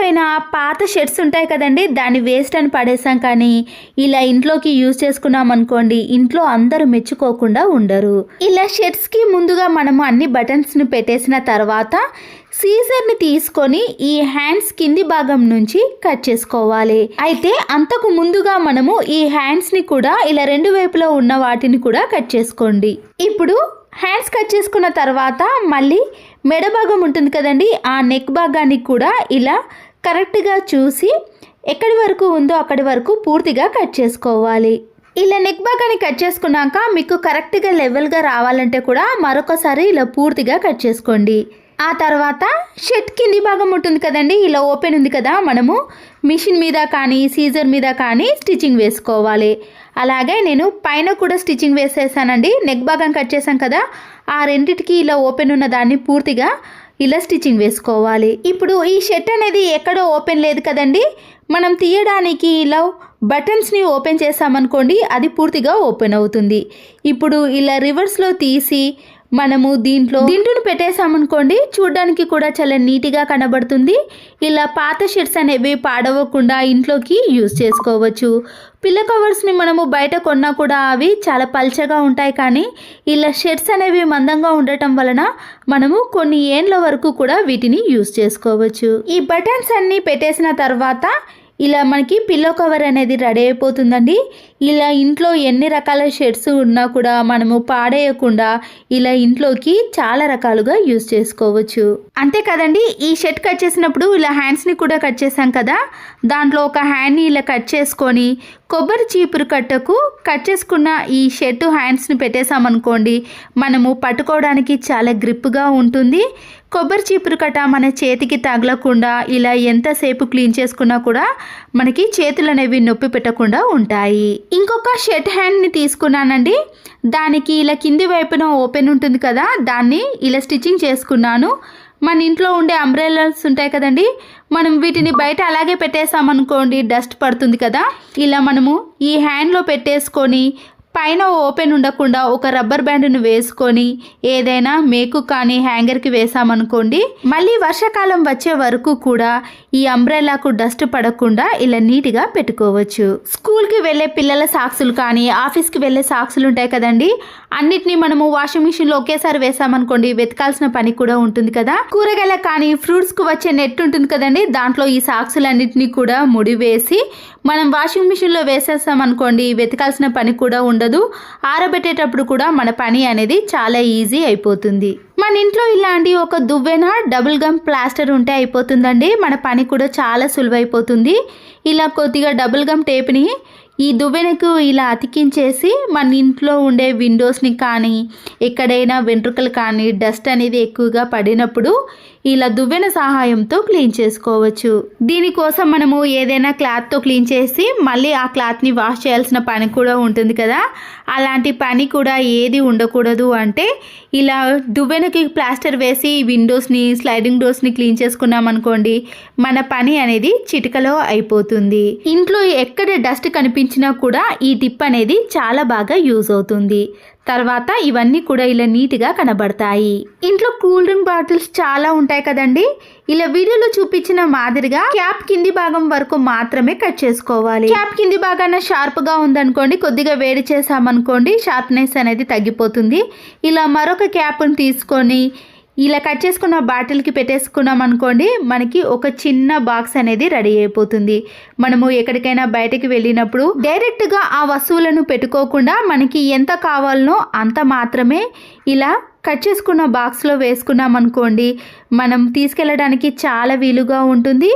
ఎప్పుడైనా పాత షర్ట్స్ ఉంటాయి కదండి, దాన్ని వేస్ట్ అని పడేసాం, కానీ ఇలా ఇంట్లోకి యూజ్ చేసుకున్నాం అనుకోండి, ఇంట్లో అందరూ మెచ్చుకోకుండా ఉండరు. ఇలా షర్ట్స్కి ముందుగా మనము అన్ని బటన్స్ని పెట్టేసిన తర్వాత సీజర్ని తీసుకొని ఈ హ్యాండ్స్ కింది భాగం నుంచి కట్ చేసుకోవాలి. అయితే అంతకు ముందుగా మనము ఈ హ్యాండ్స్ని కూడా ఇలా రెండు వైపులో ఉన్న వాటిని కూడా కట్ చేసుకోండి. ఇప్పుడు హ్యాండ్స్ కట్ చేసుకున్న తర్వాత మళ్ళీ మెడ భాగం ఉంటుంది కదండి, ఆ నెక్ భాగాన్ని కూడా ఇలా కరెక్ట్గా చూసి ఎక్కడి వరకు ఉందో అక్కడి వరకు పూర్తిగా కట్ చేసుకోవాలి. ఇలా నెక్ భాగాన్ని కట్ చేసుకున్నాక మీకు కరెక్ట్గా లెవెల్గా రావాలంటే కూడా మరొకసారి ఇలా పూర్తిగా కట్ చేసుకోండి. ఆ తర్వాత షర్ట్ కింది భాగం ఉంటుంది కదండి, ఇలా ఓపెన్ ఉంది కదా, మనము మిషన్ మీద కానీ సీజర్ మీద కానీ స్టిచ్చింగ్ వేసుకోవాలి. అలాగే నేను పైన కూడా స్టిచ్చింగ్ వేసేసానండి. నెక్ భాగం కట్ చేసాం కదా, ఆ రెండిటికి ఇలా ఓపెన్ ఉన్న దాన్ని పూర్తిగా ఇలా స్టిచ్చింగ్ వేసుకోవాలి. ఇప్పుడు ఈ షర్ట్ అనేది ఎక్కడో ఓపెన్ లేదు కదండి, మనం తీయడానికి ఇలా బటన్స్ని ఓపెన్ చేసామనుకోండి, అది పూర్తిగా ఓపెన్ అవుతుంది. ఇప్పుడు ఇలా రివర్స్లో తీసి మనము దీంట్లో దిండును పెట్టేసామనుకోండి, చూడడానికి కూడా చాలా నీట్గా కనబడుతుంది. ఇలా పాత షర్ట్స్ అనేవి పాడవకుండా ఇంట్లోకి యూజ్ చేసుకోవచ్చు. పిల్లో కవర్స్ని మనము బయట కొన్నా కూడా అవి చాలా పల్చగా ఉంటాయి, కానీ ఇలా షర్ట్స్ అనేవి మందంగా ఉండటం వలన మనము కొన్ని ఏండ్ల వరకు కూడా వీటిని యూజ్ చేసుకోవచ్చు. ఈ బటన్స్ అన్నీ పెట్టేసిన తర్వాత ఇలా మనకి పిల్లో కవర్ అనేది రెడీ అయిపోతుందండి. ఇలా ఇంట్లో ఎన్ని రకాల షర్ట్స్ ఉన్నా కూడా మనము పాడేయకుండా ఇలా ఇంట్లోకి చాలా రకాలుగా యూజ్ చేసుకోవచ్చు. అంతే కదండి, ఈ షర్ట్ కట్ చేసినప్పుడు ఇలా హ్యాండ్స్ని కూడా కట్ చేసాం కదా, దాంట్లో ఒక హ్యాండ్ని ఇలా కట్ చేసుకొని కొబ్బరి చీపురు కట్టకు కట్ చేసుకున్న ఈ షర్టు హ్యాండ్స్ని పెట్టేసామనుకోండి, మనము పట్టుకోవడానికి చాలా గ్రిప్గా ఉంటుంది. కొబ్బరి చీపురు కట్ట మన చేతికి తగలకుండా ఇలా ఎంతసేపు క్లీన్ చేసుకున్నా కూడా మనకి చేతులు అనేవి నొప్పి పెట్టకుండా ఉంటాయి. ఇంకొక షర్ట్ హ్యాండ్ని తీసుకున్నానండి, దానికి ఇలా కింది వైపున ఓపెన్ ఉంటుంది కదా, దాన్ని ఇలా స్టిచ్చింగ్ చేసుకున్నాను. మన ఇంట్లో ఉండే అంబ్రెల్లాస్ ఉంటాయి కదండి, మనం వీటిని బయట అలాగే పెట్టేసామనుకోండి, డస్ట్ పడుతుంది కదా, ఇలా మనము ఈ హ్యాండ్లో పెట్టేసుకొని పైన ఓపెన్ ఉండకుండా ఒక రబ్బర్ బ్యాండ్ను వేసుకొని ఏదైనా మేకు కానీ హ్యాంగర్కి వేసామనుకోండి, మళ్ళీ వర్షాకాలం వచ్చే వరకు కూడా ఈ అంబ్రెల్లాకు డస్ట్ పడకుండా ఇలా నీట్గా పెట్టుకోవచ్చు. స్కూల్కి వెళ్ళే పిల్లల సాక్సులు కానీ ఆఫీస్కి వెళ్ళే సాక్సులు ఉంటాయి కదండి, అన్నిటినీ మనము వాషింగ్ మిషన్లో ఒకేసారి వేసామనుకోండి, వెతకాల్సిన పని కూడా ఉంటుంది కదా. కూరగాయల కానీ ఫ్రూట్స్కు వచ్చే నెట్ ఉంటుంది కదండి, దాంట్లో ఈ సాక్సులన్నిటినీ కూడా ముడివేసి మనం వాషింగ్ మిషన్లో వేసేసామనుకోండి, వెతకాల్సిన పని కూడా ఉండదు. ఆరబెట్టేటప్పుడు కూడా మన పని అనేది చాలా ఈజీ అయిపోతుంది. మన ఇంట్లో ఇలాంటి ఒక దువ్వెన డబుల్ గమ్ ప్లాస్టర్ ఉంటే అయిపోతుందండి, మన పని కూడా చాలా సులువైపోతుంది. ఇలా కొద్దిగా డబుల్ గమ్ టేప్ని ఈ దువ్వెనకు ఇలా అతికించేసి మన ఇంట్లో ఉండే విండోస్ని కానీ ఎక్కడైనా వెంట్రుకలు కానీ డస్ట్ అనేది ఎక్కువగా పడినప్పుడు ఇలా దువ్వెన సహాయంతో క్లీన్ చేసుకోవచ్చు. దీనికోసం మనము ఏదైనా క్లాత్తో క్లీన్ చేసి మళ్ళీ ఆ క్లాత్ని వాష్ చేయాల్సిన పని కూడా ఉంటుంది కదా, అలాంటి పని కూడా ఏది ఉండకూడదు అంటే ఇలా దువ్వెనకి ప్లాస్టర్ వేసి విండోస్ని స్లైడింగ్ డోర్స్ని క్లీన్ చేసుకున్నాం అనుకోండి, మన పని అనేది చిటికలో అయిపోతుంది. ఇంట్లో ఎక్కడ డస్ట్ కనిపించినా కూడా ఈ టిప్ అనేది చాలా బాగా యూజ్ అవుతుంది. తర్వాత ఇవన్నీ కూడా ఇలా నీట్గా కనబడతాయి. ఇంట్లో కూల్ డ్రింక్ బాటిల్స్ చాలా ఉంటాయి కదండి, ఇలా వీడియోలో చూపించిన మాదిరిగా క్యాప్ కింది భాగం వరకు మాత్రమే కట్ చేసుకోవాలి. క్యాప్ కింది భాగాన షార్ప్గా ఉందనుకోండి, కొద్దిగా వేడి చేసామనుకోండి, షార్ప్నెస్ అనేది తగ్గిపోతుంది. ఇలా మరొక క్యాప్ని తీసుకొని ఇలా కట్ చేసుకున్న బాటిల్కి పెట్టేసుకున్నాం అనుకోండి, మనకి ఒక చిన్న బాక్స్ అనేది రెడీ అయిపోతుంది. మనము ఎక్కడికైనా బయటకు వెళ్ళినప్పుడు డైరెక్ట్గా ఆ వస్తువులను పెట్టుకోకుండా మనకి ఎంత కావాలనో అంత మాత్రమే ఇలా కట్ చేసుకున్న బాక్స్లో వేసుకున్నాం అనుకోండి, మనం తీసుకెళ్ళడానికి చాలా వీలుగా ఉంటుంది.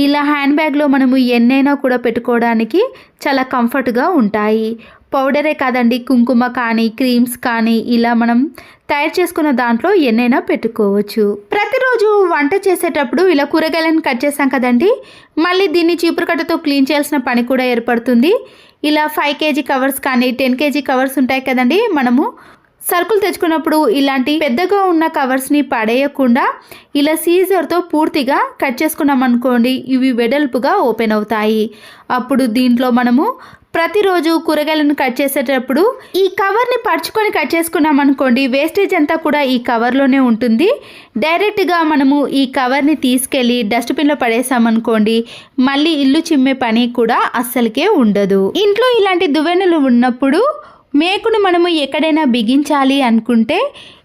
ఇలా హ్యాండ్ బ్యాగ్లో మనము ఎన్నైనా కూడా పెట్టుకోవడానికి చాలా కంఫర్ట్గా ఉంటాయి. పౌడరే కాదండి, కుంకుమ కానీ క్రీమ్స్ కానీ ఇలా మనం తయారు చేసుకున్న దాంట్లో ఎన్నైనా పెట్టుకోవచ్చు. ప్రతిరోజు వంట చేసేటప్పుడు ఇలా కూరగాయలను కట్ చేసాం కదండి, మళ్ళీ దీన్ని చీపురు కట్టతో క్లీన్ చేయాల్సిన పని కూడా ఏర్పడుతుంది. ఇలా 5 kg కవర్స్ కానీ 10 kg కవర్స్ ఉంటాయి కదండి, మనము సరుకులు తెచ్చుకున్నప్పుడు ఇలాంటి పెద్దగా ఉన్న కవర్స్ని పడేయకుండా ఇలా సీజర్తో పూర్తిగా కట్ చేసుకున్నాం అనుకోండి, ఇవి వెడల్పుగా ఓపెన్ అవుతాయి. అప్పుడు దీంట్లో మనము ప్రతిరోజు కూరగాయలను కట్ చేసేటప్పుడు ఈ కవర్ని పరుచుకొని కట్ చేసుకున్నాం అనుకోండి, వేస్టేజ్ అంతా కూడా ఈ కవర్లోనే ఉంటుంది. డైరెక్ట్గా మనము ఈ కవర్ని తీసుకెళ్ళి డస్ట్బిన్లో పడేసామనుకోండి, మళ్ళీ ఇల్లు చిమ్మే పని కూడా అస్సలకే ఉండదు. ఇంట్లో ఇలాంటి దువ్వెనలు ఉన్నప్పుడు మేకును మనము ఎక్కడైనా బిగించాలి అనుకుంటే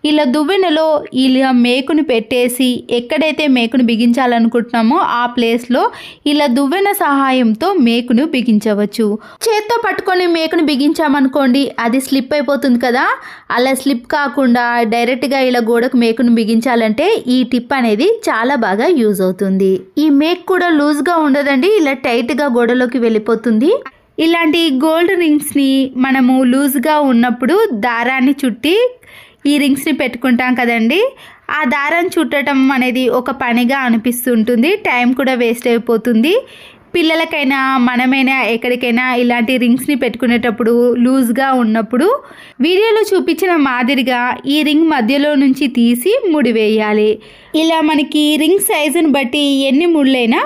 ఇలా దువ్వెనలో ఇలా మేకును పెట్టేసి ఎక్కడైతే మేకును బిగించాలనుకుంటున్నామో ఆ ప్లేస్లో ఇలా దువ్వెన సహాయంతో మేకును బిగించవచ్చు. చేత్తో పట్టుకొని మేకును బిగించామనుకోండి, అది స్లిప్ అయిపోతుంది కదా. అలా స్లిప్ కాకుండా డైరెక్ట్గా ఇలా గోడకు మేకును బిగించాలంటే ఈ టిప్ అనేది చాలా బాగా యూజ్ అవుతుంది. ఈ మేక్ కూడా లూజ్గా ఉండదండి, ఇలా టైట్గా గోడలోకి వెళ్ళిపోతుంది. ఇలాంటి గోల్డ్ రింగ్స్ని మనము లూజ్గా ఉన్నప్పుడు దారాన్ని చుట్టి ఈ రింగ్స్ని పెట్టుకుంటాం కదండి. ఆ దారాన్ని చుట్టడం అనేది ఒక పనిగా అనిపిస్తుంటుంది, టైం కూడా వేస్ట్ అయిపోతుంది. పిల్లలకైనా మనమైనా ఎక్కడికైనా ఇలాంటి రింగ్స్ని పెట్టుకునేటప్పుడు లూజ్గా ఉన్నప్పుడు వీడియోలో చూపించిన మాదిరిగా ఈ రింగ్ మధ్యలో నుంచి తీసి ముడి వేయాలి. ఇలా మనకి రింగ్ సైజుని బట్టి ఎన్ని ముళ్ళైనా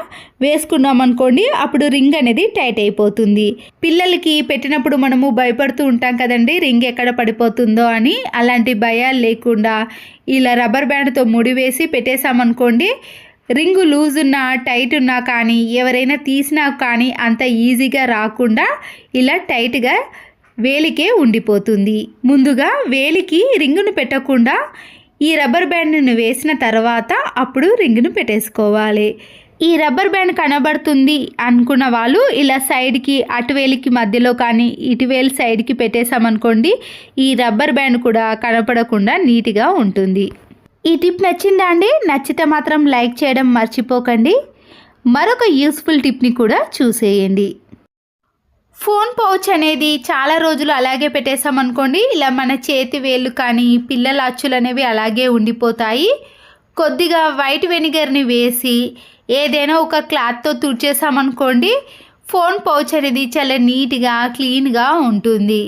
వేసుకున్నాం అనుకోండి, అప్పుడు రింగ్ అనేది టైట్ అయిపోతుంది. పిల్లలకి పెట్టినప్పుడు మనము భయపడుతూ ఉంటాం కదండి, రింగ్ ఎక్కడ పడిపోతుందో అని. అలాంటి భయాలు లేకుండా ఇలా రబ్బర్ బ్యాండ్తో ముడి వేసి పెట్టేసామనుకోండి, రింగు లూజ్ ఉన్నా టైట్ ఉన్నా కానీ ఎవరైనా తీసినా కానీ అంత ఈజీగా రాకుండా ఇలా టైట్గా వేలికే ఉండిపోతుంది. ముందుగా వేలికి రింగును పెట్టకుండా ఈ రబ్బర్ బ్యాండ్ను వేసిన తర్వాత అప్పుడు రింగును పెట్టేసుకోవాలి. ఈ రబ్బర్ బ్యాండ్ కనబడుతుంది అనుకున్న వాళ్ళు ఇలా సైడ్కి అటువేలికి మధ్యలో కానీ ఇటువేలి సైడ్కి పెట్టేసామనుకోండి, ఈ రబ్బర్ బ్యాండ్ కూడా కనపడకుండా నీట్గా ఉంటుంది. ఈ టిప్ నచ్చిందా అండి? నచ్చితే మాత్రం లైక్ చేయడం మర్చిపోకండి. మరొక యూస్ఫుల్ టిప్ని కూడా చూసేయండి. ఫోన్ పౌచ్ అనేది చాలా రోజులు అలాగే పెట్టేసామనుకోండి, ఇలా మన చేతి వేళ్ళు కానీ పిల్లల అచ్చులు అనేవి అలాగే ఉండిపోతాయి. కొద్దిగా వైట్ వెనిగర్ని వేసి ఏదైనా ఒక క్లాత్తో తుడిచేసామనుకోండి, ఫోన్ పౌచ్ అనేది చాలా నీట్గా క్లీన్గా ఉంటుంది.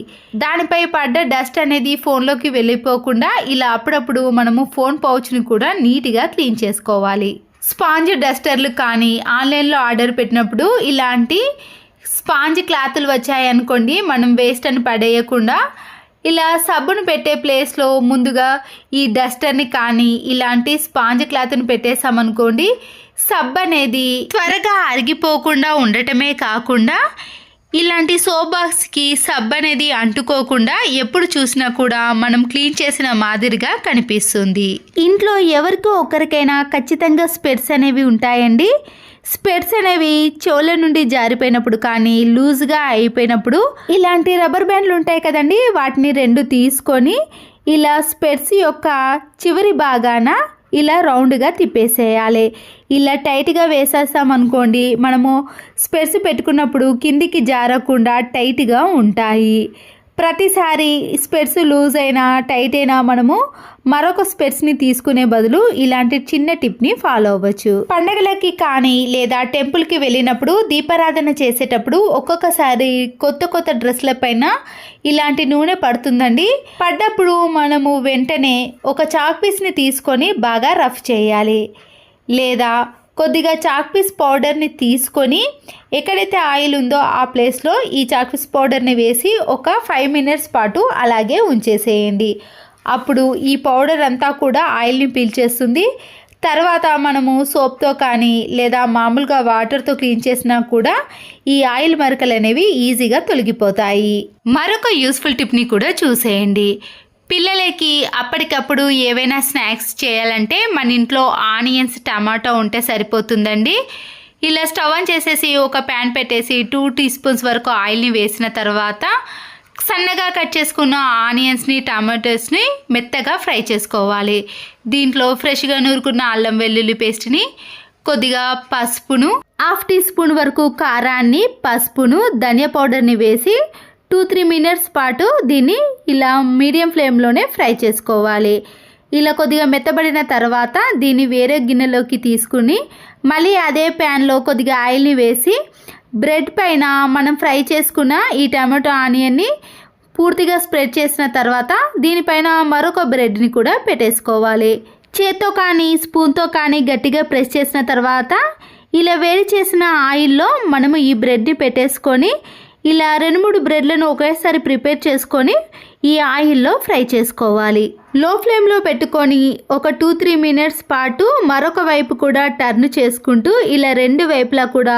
దానిపై పడ్డ డస్ట్ అనేది ఫోన్లోకి వెళ్ళిపోకుండా ఇలా అప్పుడప్పుడు మనము ఫోన్ పౌచ్ని కూడా నీట్గా క్లీన్ చేసుకోవాలి. స్పాంజ్ డస్టర్లు కానీ ఆన్లైన్లో ఆర్డర్ పెట్టినప్పుడు ఇలాంటి స్పాంజ్ క్లాతులు వచ్చాయనుకోండి, మనం వేస్ట్ అని పడేయకుండా ఇలా సబ్బును పెట్టే ప్లేస్లో ముందుగా ఈ డస్టర్ని కానీ ఇలాంటి స్పాంజ్ క్లాత్ని పెట్టేసామనుకోండి, సబ్బు అనేది త్వరగా అరిగిపోకుండా ఉండటమే కాకుండా ఇలాంటి సోప్ బాక్స్కి సబ్బు అనేది అంటుకోకుండా ఎప్పుడు చూసినా కూడా మనం క్లీన్ చేసిన మాదిరిగా కనిపిస్తుంది. ఇంట్లో ఎవరికో ఒకరికైనా ఖచ్చితంగా స్పెట్స్ అనేవి ఉంటాయండి. స్పెట్స్ అనేవి చెవుల నుండి జారిపోయినప్పుడు కానీ లూజ్గా అయిపోయినప్పుడు ఇలాంటి రబ్బర్ బ్యాండ్లు ఉంటాయి కదండి, వాటిని 2 తీసుకొని ఇలా స్పెట్స్ యొక్క చివరి భాగాన ఇలా రౌండ్గా తిప్పేసేయాలి. ఇలా టైట్గా వేసేస్తామనుకోండి, మనము స్పెట్స్ పెట్టుకున్నప్పుడు కిందికి జారకుండా టైట్గా ఉంటాయి. ప్రతిసారి స్పెట్స్ లూజ్ అయినా టైట్ అయినా మనము మరొక స్పెట్స్ని తీసుకునే బదులు ఇలాంటి చిన్న టిప్ని ఫాలో అవ్వచ్చు. పండగలకి కానీ లేదా టెంపుల్కి వెళ్ళినప్పుడు దీపారాధన చేసేటప్పుడు ఒక్కొక్కసారి కొత్త డ్రెస్ల పైన ఇలాంటి నూనె పడుతుందండి. పడ్డప్పుడు మనము వెంటనే ఒక చాక్ పీస్ని తీసుకొని బాగా రఫ్ చేయాలి, లేదా కొద్దిగా చాక్ పీస్ పౌడర్ని తీసుకొని ఎక్కడైతే ఆయిల్ ఉందో ఆ ప్లేస్లో ఈ చాక్ పీస్ పౌడర్ని వేసి ఒక 5 మినిట్స్ పాటు అలాగే ఉంచేసేయండి. అప్పుడు ఈ పౌడర్ అంతా కూడా ఆయిల్ని పీల్చేస్తుంది. తర్వాత మనము సోప్తో కానీ లేదా మామూలుగా వాటర్తో క్లీన్ చేసినా కూడా ఈ ఆయిల్ మరకలు అనేవి ఈజీగా తొలగిపోతాయి. మరొక యూస్ఫుల్ టిప్ని కూడా చూసేయండి. పిల్లలకి అప్పటికప్పుడు ఏవైనా స్నాక్స్ చేయాలంటే మన ఇంట్లో ఆనియన్స్, టమాటో ఉంటే సరిపోతుందండి. ఇలా స్టవ్ ఆన్ చేసేసి ఒక ప్యాన్ పెట్టేసి 2 టీ స్పూన్స్ వరకు ఆయిల్ని వేసిన తర్వాత సన్నగా కట్ చేసుకున్న ఆనియన్స్ని, టమాటోస్ని మెత్తగా ఫ్రై చేసుకోవాలి. దీంట్లో ఫ్రెష్గా నూరుకున్న అల్లం వెల్లుల్లి పేస్ట్ని, కొద్దిగా పసుపును, 1/2 టీ స్పూన్ వరకు కారాన్ని, పసుపును, ధనియా పౌడర్ని వేసి 2-3 మినిట్స్ పాటు దీన్ని ఇలా మీడియం ఫ్లేమ్లోనే ఫ్రై చేసుకోవాలి. ఇలా కొద్దిగా మెత్తబడిన తర్వాత దీన్ని వేరే గిన్నెలోకి తీసుకుని మళ్ళీ అదే ప్యాన్లో కొద్దిగా ఆయిల్ని వేసి బ్రెడ్ పైన మనం ఫ్రై చేసుకున్న ఈ టమాటో ఆనియన్ని పూర్తిగా స్ప్రెడ్ చేసిన తర్వాత దీనిపైన మరొక బ్రెడ్ని కూడా పెట్టేసుకోవాలి. చేత్తో కానీ స్పూన్తో కానీ గట్టిగా ప్రెస్ చేసిన తర్వాత ఇలా వేడి చేసిన ఆయిల్లో మనము ఈ బ్రెడ్ని పెట్టేసుకొని ఇలా 2-3 బ్రెడ్లను ఒకేసారి ప్రిపేర్ చేసుకొని ఈ ఆయిల్లో ఫ్రై చేసుకోవాలి. లో ఫ్లేమ్లో పెట్టుకొని ఒక 2-3 మినిట్స్ పాటు మరొక వైపు కూడా టర్న్ చేసుకుంటూ ఇలా 2 వైపులా కూడా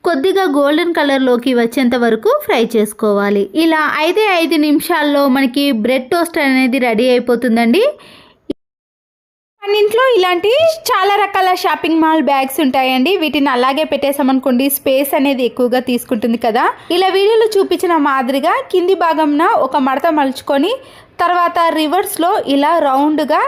కొద్దిగా గోల్డెన్ కలర్లోకి వచ్చేంత వరకు ఫ్రై చేసుకోవాలి. ఇలా 5 నిమిషాల్లో మనకి బ్రెడ్ టోస్ట్ అనేది రెడీ అయిపోతుందండి. మన ఇంట్లో ఇలాంటి చాలా రకాల షాపింగ్ మాల్ బ్యాగ్స్ ఉంటాయండి. వీటిని అలాగే పెట్టేసామనుకోండి స్పేస్ అనేది ఎక్కువగా తీసుకుంటుంది కదా. ఇలా వీడియోలో చూపించిన మాదిరిగా కింది భాగంన ఒక మడత మలుచుకొని తర్వాత రివర్స్లో ఇలా రౌండ్గా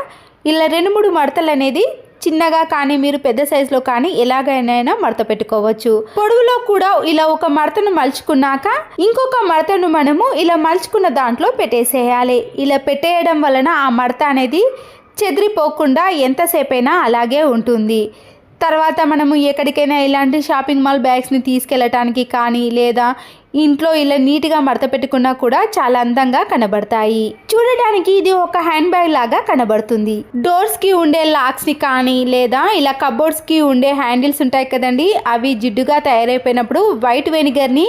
ఇలా 2-3 మడతలు అనేది చిన్నగా కానీ మీరు పెద్ద సైజులో కానీ ఎలాగైనా మడత పెట్టుకోవచ్చు. పొడవులో కూడా ఇలా ఒక మడతను మలుచుకున్నాక ఇంకొక మడతను మనము ఇలా మలుచుకున్న దాంట్లో పెట్టేసేయాలి. ఇలా పెట్టేయడం వలన ఆ మడత అనేది చెదిరిపోకుండా ఎంతసేపైనా అలాగే ఉంటుంది. తర్వాత మనము ఎక్కడికైనా ఇలాంటి షాపింగ్ మాల్ బ్యాగ్స్ని తీసుకెళ్ళటానికి కానీ లేదా ఇంట్లో ఇలా నీట్గా మడత పెట్టుకున్నా కూడా చాలా అందంగా కనబడతాయి. చూడడానికి ఇది ఒక హ్యాండ్ బ్యాగ్ లాగా కనబడుతుంది. డోర్స్కి ఉండే లాక్స్ని కానీ లేదా ఇలా కబోర్డ్స్కి ఉండే హ్యాండిల్స్ ఉంటాయి కదండి, అవి జిడ్డుగా తయారైపోయినప్పుడు వైట్ వెనిగర్ని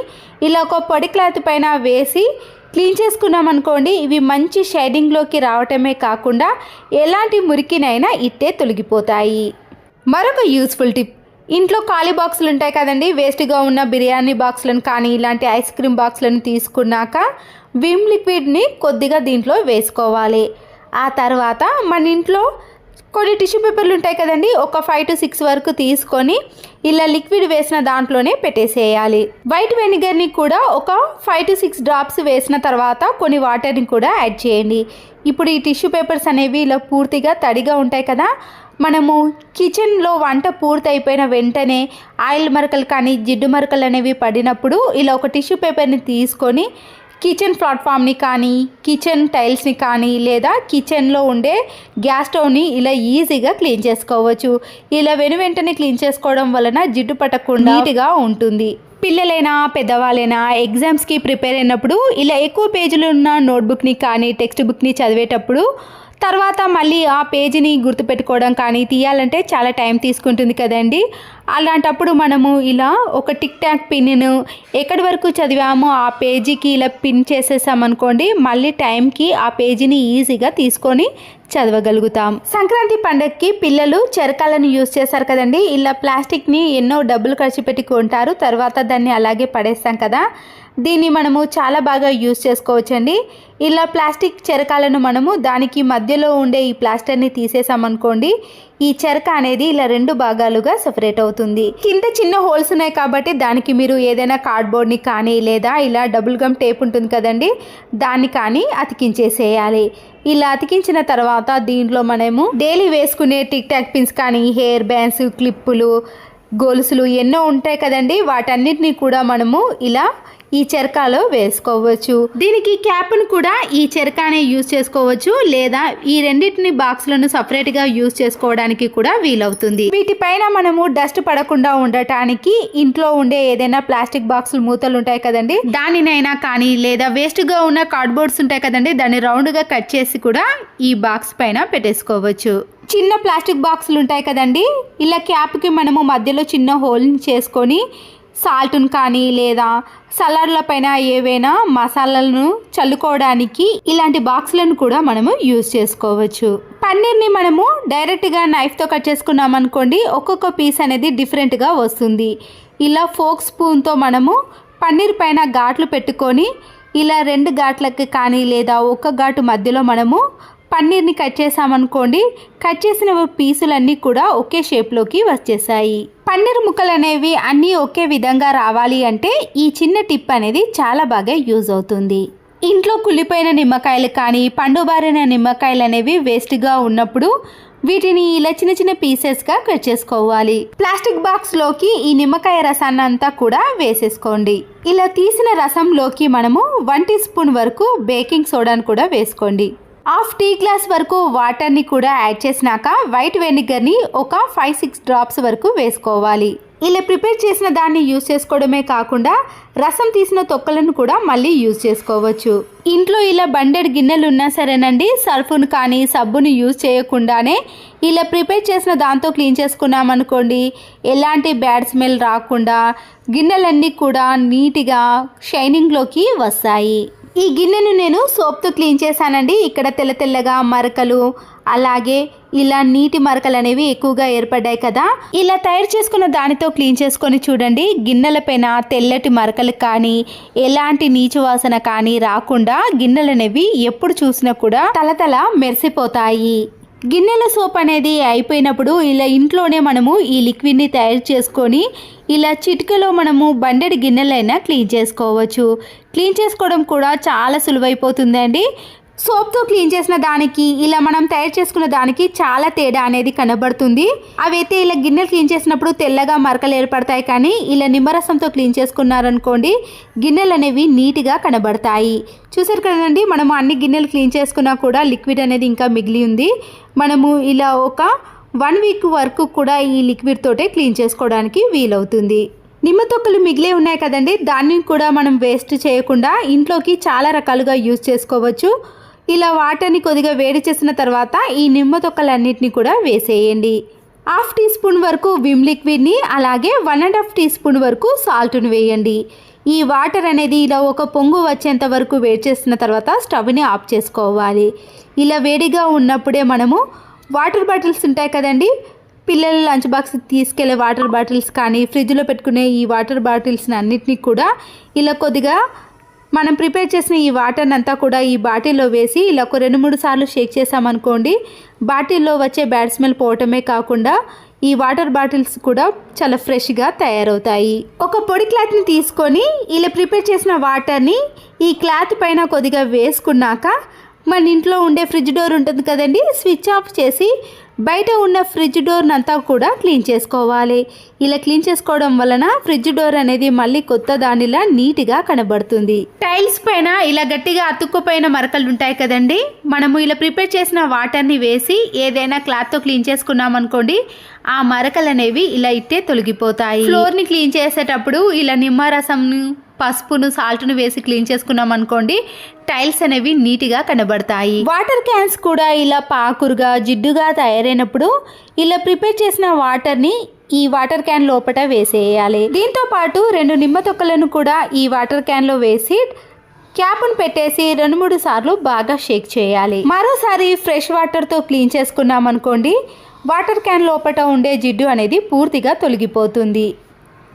ఇలా ఒక పొడి క్లాత్ పైన వేసి క్లీన్ చేసుకున్నాం అనుకోండి, ఇవి మంచి షైనింగ్లోకి రావటమే కాకుండా ఎలాంటి మురికినైనా ఇట్టే తొలగిపోతాయి. మరొక యూస్ఫుల్ టిప్, ఇంట్లో ఖాళీ బాక్సులు ఉంటాయి కదండి, వేస్ట్గా ఉన్న బిర్యానీ బాక్సులను కానీ ఇలాంటి ఐస్ క్రీమ్ బాక్సులను తీసుకున్నాక విమ్ లిక్విడ్ని కొద్దిగా దీంట్లో వేసుకోవాలి. ఆ తర్వాత మన ఇంట్లో కొన్ని టిష్యూ పేపర్లు ఉంటాయి కదండి, ఒక 5 to 6 వరకు తీసుకొని ఇలా లిక్విడ్ వేసిన దాంట్లోనే పెట్టేసేయాలి. వైట్ వెనిగర్ని కూడా ఒక 5 to 6 డ్రాప్స్ వేసిన తర్వాత కొన్ని వాటర్ని కూడా యాడ్ చేయండి. ఇప్పుడు ఈ టిష్యూ పేపర్స్ అనేవి ఇలా పూర్తిగా తడిగా ఉంటాయి కదా, మనము కిచెన్లో వంట పూర్తి అయిపోయిన వెంటనే ఆయిల్ మరకలు కానీ జిడ్డు మరకలు అనేవి పడినప్పుడు ఇలా ఒక టిష్యూ పేపర్ని తీసుకొని కిచెన్ ప్లాట్ఫామ్ని కానీ కిచెన్ టైల్స్ని కానీ లేదా కిచెన్లో ఉండే గ్యాస్ స్టవ్ని ఇలా ఈజీగా క్లీన్ చేసుకోవచ్చు. ఇలా వెంటనే క్లీన్ చేసుకోవడం వలన జిడ్డు పట్టకుండా నీట్గా ఉంటుంది. పిల్లలైనా పెద్దవాళ్ళైనా ఎగ్జామ్స్కి ప్రిపేర్ అయినప్పుడు ఇలా ఎక్కువ పేజీలు ఉన్న నోట్బుక్ని కానీ టెక్స్ట్ బుక్ని చదివేటప్పుడు తర్వాత మళ్ళీ ఆ పేజీని గుర్తుపెట్టుకోవడం కానీ తీయాలంటే చాలా టైం తీసుకుంటుంది కదండి. అలాంటప్పుడు మనము ఇలా ఒక టిక్ టాక్ పిన్ను ఎక్కడి వరకు చదివామో ఆ పేజీకి ఇలా పిన్ చేసేసామనుకోండి, మళ్ళీ టైంకి ఆ పేజీని ఈజీగా తీసుకొని చదవగలుగుతాం. సంక్రాంతి పండుగకి పిల్లలు చెరకాలను యూజ్ చేస్తారు కదండి. ఇలా ప్లాస్టిక్ని ఎన్నో డబ్బులు ఖర్చు పెట్టి కొంటారు, తర్వాత దాన్ని అలాగే పడేస్తాం కదా. దీన్ని మనము చాలా బాగా యూజ్ చేసుకోవచ్చండి. ఇలా ప్లాస్టిక్ చెరకాలను మనము దానికి మధ్యలో ఉండే ఈ ప్లాస్టర్ని తీసేసామనుకోండి, ఈ చెరక అనేది ఇలా 2 భాగాలుగా సెపరేట్ అవుతుంది. కింద చిన్న హోల్స్ ఉన్నాయి కాబట్టి దానికి మీరు ఏదైనా కార్డ్బోర్డ్ని కానీ లేదా ఇలా డబుల్ గమ్ టేప్ ఉంటుంది కదండి, దాన్ని కానీ అతికించేసేయాలి. ఇలా అతికించిన తర్వాత దీంట్లో మనము డైలీ వేసుకునే టిక్ టాక్ పిన్స్ కానీ హెయిర్ బ్యాండ్స్, క్లిప్పులు, గొలుసులు ఎన్నో ఉంటాయి కదండి, వాటన్నిటిని కూడా మనము ఇలా ఈ చెరకాలో వేసుకోవచ్చు. దీనికి క్యాప్ను కూడా ఈ చెరకానే యూజ్ చేసుకోవచ్చు లేదా ఈ రెండింటిని బాక్స్లను సపరేట్గా యూజ్ చేసుకోవడానికి కూడా వీలవుతుంది. వీటిపైన మనము డస్ట్ పడకుండా ఉండటానికి ఇంట్లో ఉండే ఏదైనా ప్లాస్టిక్ బాక్సులు మూతలు ఉంటాయి కదండి, దానినైనా కానీ లేదా వేస్ట్గా ఉన్న కార్డ్బోర్డ్స్ ఉంటాయి కదండి, దాన్ని రౌండ్గా కట్ చేసి కూడా ఈ బాక్స్ పైన పెట్టేసుకోవచ్చు. చిన్న ప్లాస్టిక్ బాక్సులు ఉంటాయి కదండి, ఇలా క్యాప్కి మనము మధ్యలో చిన్న హోల్ని చేసుకొని సాల్ట్ను కానీ లేదా సలాడ్ల పైన ఏవైనా మసాలాలను చల్లుకోవడానికి ఇలాంటి బాక్సులను కూడా మనము యూజ్ చేసుకోవచ్చు. పన్నీర్ని మనము డైరెక్ట్గా నైఫ్తో కట్ చేసుకున్నాం అనుకోండి, ఒక్కొక్క పీస్ అనేది డిఫరెంట్గా వస్తుంది. ఇలా ఫోక్ స్పూన్తో మనము పన్నీర్ పైన ఘాట్లు పెట్టుకొని ఇలా 2 ఘాట్లకి కానీ లేదా ఒక ఘాటు మధ్యలో మనము పన్నీర్ని కట్ చేసామనుకోండి, కట్ చేసిన పీసులన్నీ కూడా ఒకే షేప్లోకి వచ్చేసాయి. పన్నీర్ ముక్కలు అనేవి అన్నీ ఒకే విధంగా రావాలి అంటే ఈ చిన్న టిప్ అనేది చాలా బాగా యూజ్ అవుతుంది. ఇంట్లో కుళ్ళిపోయిన నిమ్మకాయలు కానీ పండుబారిన నిమ్మకాయలు అనేవి వేస్ట్గా ఉన్నప్పుడు వీటిని ఇలా చిన్న చిన్న పీసెస్గా కట్ చేసుకోవాలి. ప్లాస్టిక్ బాక్స్లోకి ఈ నిమ్మకాయ రసాన్ని అంతా కూడా వేసేసుకోండి. ఇలా తీసిన రసంలోకి మనము 1 టీ స్పూన్ వరకు బేకింగ్ సోడాను కూడా వేసుకోండి. 1/2 టీ గ్లాస్ వరకు వాటర్ని కూడా యాడ్ చేసినాక వైట్ వెనిగర్ని ఒక 5-6 డ్రాప్స్ వరకు వేసుకోవాలి. ఇలా ప్రిపేర్ చేసిన దాన్ని యూజ్ చేసుకోవడమే కాకుండా రసం తీసిన తొక్కలను కూడా మళ్ళీ యూజ్ చేసుకోవచ్చు. ఇంట్లో ఇలా బండెడ్ గిన్నెలు ఉన్నా సరేనండి, సర్ఫును కానీ సబ్బును యూజ్ చేయకుండానే ఇలా ప్రిపేర్ చేసిన దాంతో క్లీన్ చేసుకున్నామనుకోండి, ఎలాంటి బ్యాడ్ స్మెల్ రాకుండా గిన్నెలన్నీ కూడా నీట్గా షైనింగ్లోకి వస్తాయి. ఈ గిన్నెను నేను సోప్తో క్లీన్ చేశానండి. ఇక్కడ తెల్ల తెల్లగా మరకలు, అలాగే ఇలా నీటి మరకలు అనేవి ఎక్కువగా ఏర్పడ్డాయి కదా. ఇలా తయారు చేసుకున్న దానితో క్లీన్ చేసుకొని చూడండి, గిన్నెల పైన తెల్లటి మరకలు కానీ ఎలాంటి నీచు వాసన కానీ రాకుండా గిన్నెలు అనేవి ఎప్పుడు చూసినా కూడా తలతల మెరిసిపోతాయి. గిన్నెల సోప్ అనేది అయిపోయినప్పుడు ఇలా ఇంట్లోనే మనము ఈ లిక్విడ్ని తయారు చేసుకొని ఇలా చిటికలో మనము బండెడ్ గిన్నెలైనా క్లీన్ చేసుకోవచ్చు. క్లీన్ చేసుకోవడం కూడా చాలా సులువైపోతుందండి. సోప్తో క్లీన్ చేసిన దానికి ఇలా మనం తయారు చేసుకున్న దానికి చాలా తేడా అనేది కనబడుతుంది. అవైతే ఇలా గిన్నెలు క్లీన్ చేసినప్పుడు తెల్లగా మరకలు ఏర్పడతాయి, కానీ ఇలా నిమ్మరసంతో క్లీన్ చేసుకున్నారనుకోండి గిన్నెలు అనేవి నీట్గా కనబడతాయి. చూసారు కదండి, మనము అన్ని గిన్నెలు క్లీన్ చేసుకున్నా కూడా లిక్విడ్ అనేది ఇంకా మిగిలి ఉంది. మనము ఇలా ఒక 1 వీక్ వరకు కూడా ఈ లిక్విడ్ తోటే క్లీన్ చేసుకోవడానికి వీలవుతుంది. నిమ్మ తొక్కలు మిగిలే ఉన్నాయి కదండి, దాన్ని కూడా మనం వేస్ట్ చేయకుండా ఇంట్లోకి చాలా రకాలుగా యూజ్ చేసుకోవచ్చు. ఇలా వాటర్ని కొద్దిగా వేడి చేసిన తర్వాత ఈ నిమ్మ తొక్కలన్నిటిని కూడా వేసేయండి. 1/2 టీ స్పూన్ వరకు విమ్ లిక్విడ్ని, అలాగే 1.5 టీ స్పూన్ వరకు సాల్ట్ని వేయండి. ఈ వాటర్ అనేది ఇలా ఒక పొంగు వచ్చేంత వరకు వేడి చేసిన తర్వాత స్టవ్ని ఆఫ్ చేసుకోవాలి. ఇలా వేడిగా ఉన్నప్పుడే మనము వాటర్ బాటిల్స్ ఉంటాయి కదండి, పిల్లల లంచ్ బాక్స్ తీసుకెళ్లే వాటర్ బాటిల్స్ కానీ ఫ్రిడ్జ్లో పెట్టుకునే ఈ వాటర్ బాటిల్స్ని అన్నిటినీ కూడా ఇలా కొద్దిగా మనం ప్రిపేర్ చేసిన ఈ వాటర్ని అంతా కూడా ఈ బాటిల్లో వేసి ఇలా ఒక 2-3 సార్లు షేక్ చేసామనుకోండి, బాటిల్లో వచ్చే బ్యాడ్ స్మెల్ పోవటమే కాకుండా ఈ వాటర్ బాటిల్స్ కూడా చాలా ఫ్రెష్గా తయారవుతాయి. ఒక పొడి క్లాత్ని తీసుకొని ఇలా ప్రిపేర్ చేసిన వాటర్ని ఈ క్లాత్ పైన కొద్దిగా వేసుకున్నాక మన ఇంట్లో ఉండే ఫ్రిడ్జ్ డోర్ ఉంటుంది కదండి, స్విచ్ ఆఫ్ చేసి బయట ఉన్న ఫ్రిడ్జ్ డోర్ని అంతా కూడా క్లీన్ చేసుకోవాలి. ఇలా క్లీన్ చేసుకోవడం వలన ఫ్రిడ్జ్ డోర్ అనేది మళ్ళీ కొత్త దానిలా నీట్గా కనబడుతుంది. టైల్స్ పైన ఇలా గట్టిగా అతుక్కుపోయిన మరకలు ఉంటాయి కదండి, మనము ఇలా ప్రిపేర్ చేసిన వాటర్ని వేసి ఏదైనా క్లాత్తో క్లీన్ చేసుకున్నాం అనుకోండి, ఆ మరకలు అనేవి ఇలా ఇట్టే తొలగిపోతాయి. ఫ్లోర్ని క్లీన్ చేసేటప్పుడు ఇలా నిమ్మరసంను, పసుపును, సాల్ట్ను వేసి క్లీన్ చేసుకున్నాం అనుకోండి, టైల్స్ అనేవి నీట్గా కనబడతాయి. వాటర్ క్యాన్స్ కూడా ఇలా పాకురుగా జిడ్డుగా తయారైనప్పుడు ఇలా ప్రిపేర్ చేసిన వాటర్ని ఈ వాటర్ క్యాన్ లోపల వేసేయాలి. దీంతో పాటు 2 నిమ్మ తొక్కలను కూడా ఈ వాటర్ క్యాన్లో వేసి క్యాప్ను పెట్టేసి 2-3 సార్లు బాగా షేక్ చేయాలి. మరోసారి ఫ్రెష్ వాటర్తో క్లీన్ చేసుకున్నాం అనుకోండి, వాటర్ క్యాన్ లోపల ఉండే జిడ్డు అనేది పూర్తిగా తొలగిపోతుంది.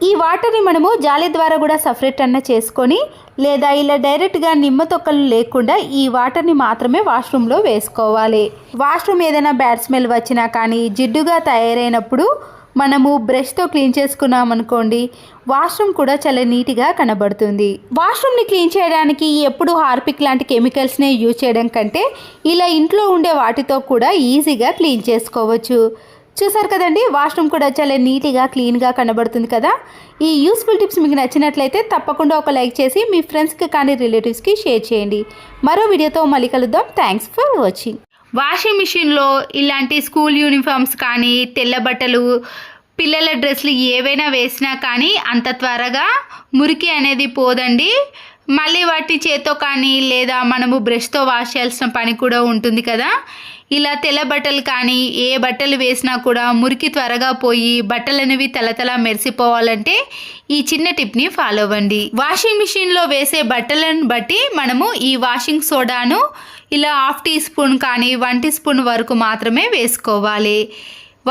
ఈ వాటర్ని మనము జాలి ద్వారా కూడా సపరేట్ అన్న చేసుకొని, లేదా ఇలా డైరెక్ట్గా నిమ్మ తొక్కలు లేకుండా ఈ వాటర్ని మాత్రమే వాష్రూమ్లో వేసుకోవాలి. వాష్రూమ్ ఏదైనా బ్యాడ్ స్మెల్ వచ్చినా కానీ జిడ్డుగా తయారైనప్పుడు మనము బ్రష్తో క్లీన్ చేసుకున్నాం అనుకోండి, వాష్రూమ్ కూడా చాలా నీట్గా కనబడుతుంది. వాష్రూమ్ని క్లీన్ చేయడానికి ఎప్పుడు హార్పిక్ లాంటి కెమికల్స్నే యూజ్ చేయడం కంటే ఇలా ఇంట్లో ఉండే వాటితో కూడా ఈజీగా క్లీన్ చేసుకోవచ్చు. చూసారు కదండి, వాష్రూమ్ కూడా చాలా నీట్గా క్లీన్గా కనబడుతుంది కదా. ఈ యూస్ఫుల్ టిప్స్ మీకు నచ్చినట్లయితే తప్పకుండా ఒక లైక్ చేసి మీ ఫ్రెండ్స్కి కానీ రిలేటివ్స్కి షేర్ చేయండి. మరో వీడియోతో మళ్ళీ కలుద్దాం. Thanks for watching. వాషింగ్ మిషన్లో ఇలాంటి స్కూల్ యూనిఫామ్స్ కానీ, తెల్ల బట్టలు, పిల్లల డ్రెస్సులు ఏవైనా వేసినా కానీ అంత త్వరగా మురికి అనేది పోదండి. మళ్ళీ వాటిని చేత్తో కానీ లేదా మనము బ్రష్తో వాష్ చేయాల్సిన పని కూడా ఉంటుంది కదా. ఇలా తెల్ల బట్టలు కానీ ఏ బట్టలు వేసినా కూడా మురికి త్వరగా పోయి బట్టలు అనేవి తలతల మెరిసిపోవాలంటే ఈ చిన్న టిప్ని ఫాలో అవ్వండి. వాషింగ్ మిషన్లో వేసే బట్టలను బట్టి మనము ఈ వాషింగ్ సోడాను ఇలా 1/2 టీ స్పూన్ కానీ 1 టీ స్పూన్ వరకు మాత్రమే వేసుకోవాలి.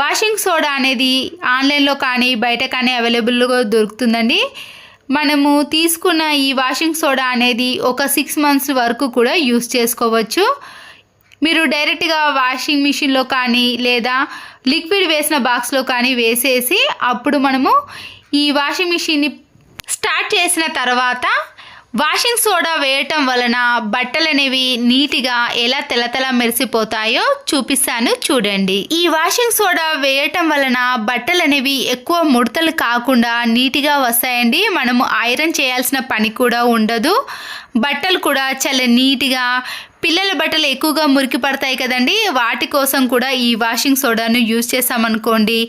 వాషింగ్ సోడా అనేది ఆన్లైన్లో కానీ బయట కానీ అవైలబుల్గా దొరుకుతుందండి. మనము తీసుకున్న ఈ వాషింగ్ సోడా అనేది ఒక 6 మంత్స్ వరకు కూడా యూస్ చేసుకోవచ్చు. మీరు డైరెక్ట్గా వాషింగ్ మిషన్లో కానీ లేదా లిక్విడ్ వేసిన బాక్స్లో కానీ వేసేసి అప్పుడు మనము ఈ వాషింగ్ మిషన్ని స్టార్ట్ చేసిన తర్వాత వాషింగ్ సోడా వేయటం వలన బట్టలు అనేవి నీట్గా ఎలా తెల్లతెల్ల మెరిసిపోతాయో చూపిస్తాను చూడండి. ఈ వాషింగ్ సోడా వేయటం వలన బట్టలు అనేవి ఎక్కువ ముడతలు కాకుండా నీట్గా వస్తాయండి. మనము ఐరన్ చేయాల్సిన పని కూడా ఉండదు. బట్టలు కూడా చాలా నీట్గా పిల్లల బట్టలు ఎక్కువగా మురికి పడతాయి కదండి, వాటి కోసం కూడా ఈ వాషింగ్ సోడాను యూజ్ చేసామనుకోండి,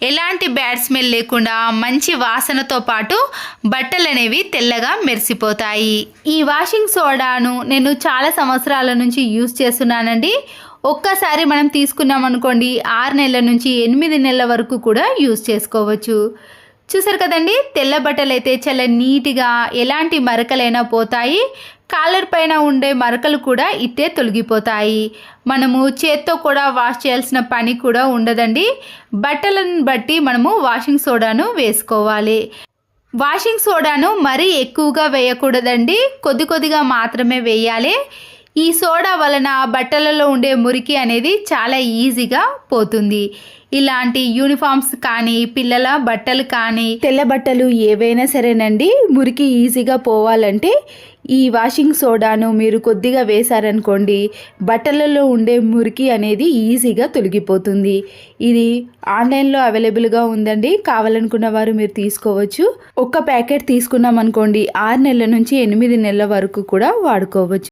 ఎలాంటి బ్యాడ్ స్మెల్ లేకుండా మంచి వాసనతో పాటు బట్టలు అనేవి తెల్లగా మెరిసిపోతాయి. ఈ వాషింగ్ సోడాను నేను చాలా సంవత్సరాల నుంచి యూజ్ చేస్తున్నానండి. ఒక్కసారి మనం తీసుకున్నాం అనుకోండి 6 నెలల నుంచి 8 నెలల వరకు కూడా యూజ్ చేసుకోవచ్చు. చూసారు కదండి, తెల్ల బట్టలు అయితే చాలా నీట్గా ఎలాంటి మరకలైనా పోతాయి. కాలర్ పైన ఉండే మరకలు కూడా ఇట్టే తొలగిపోతాయి. మనము చేత్తో కూడా వాష్ చేయాల్సిన పని కూడా ఉండదండి. బట్టలను బట్టి మనము వాషింగ్ సోడాను వేసుకోవాలి. వాషింగ్ సోడాను మరీ ఎక్కువగా వేయకూడదండి, కొద్దిగా మాత్రమే వేయాలి. ఈ సోడా వలన బట్టలలో ఉండే మురికి అనేది చాలా ఈజీగా పోతుంది. ఇలాంటి యూనిఫామ్స్ కానీ పిల్లల బట్టలు కానీ తెల్ల బట్టలు ఏవైనా సరేనండి, మురికి ఈజీగా పోవాలంటే ఈ వాషింగ్ సోడాను మీరు కొద్దిగా వేశారనుకోండి, బట్టలలో ఉండే మురికి అనేది ఈజీగా తొలగిపోతుంది. ఇది ఆన్లైన్లో అవైలబుల్గా ఉందండి, కావాలనుకున్న వారు మీరు తీసుకోవచ్చు. ఒక్క ప్యాకెట్ తీసుకున్నాం అనుకోండి 6 నెలల నుంచి 8 నెలల వరకు కూడా వాడుకోవచ్చు.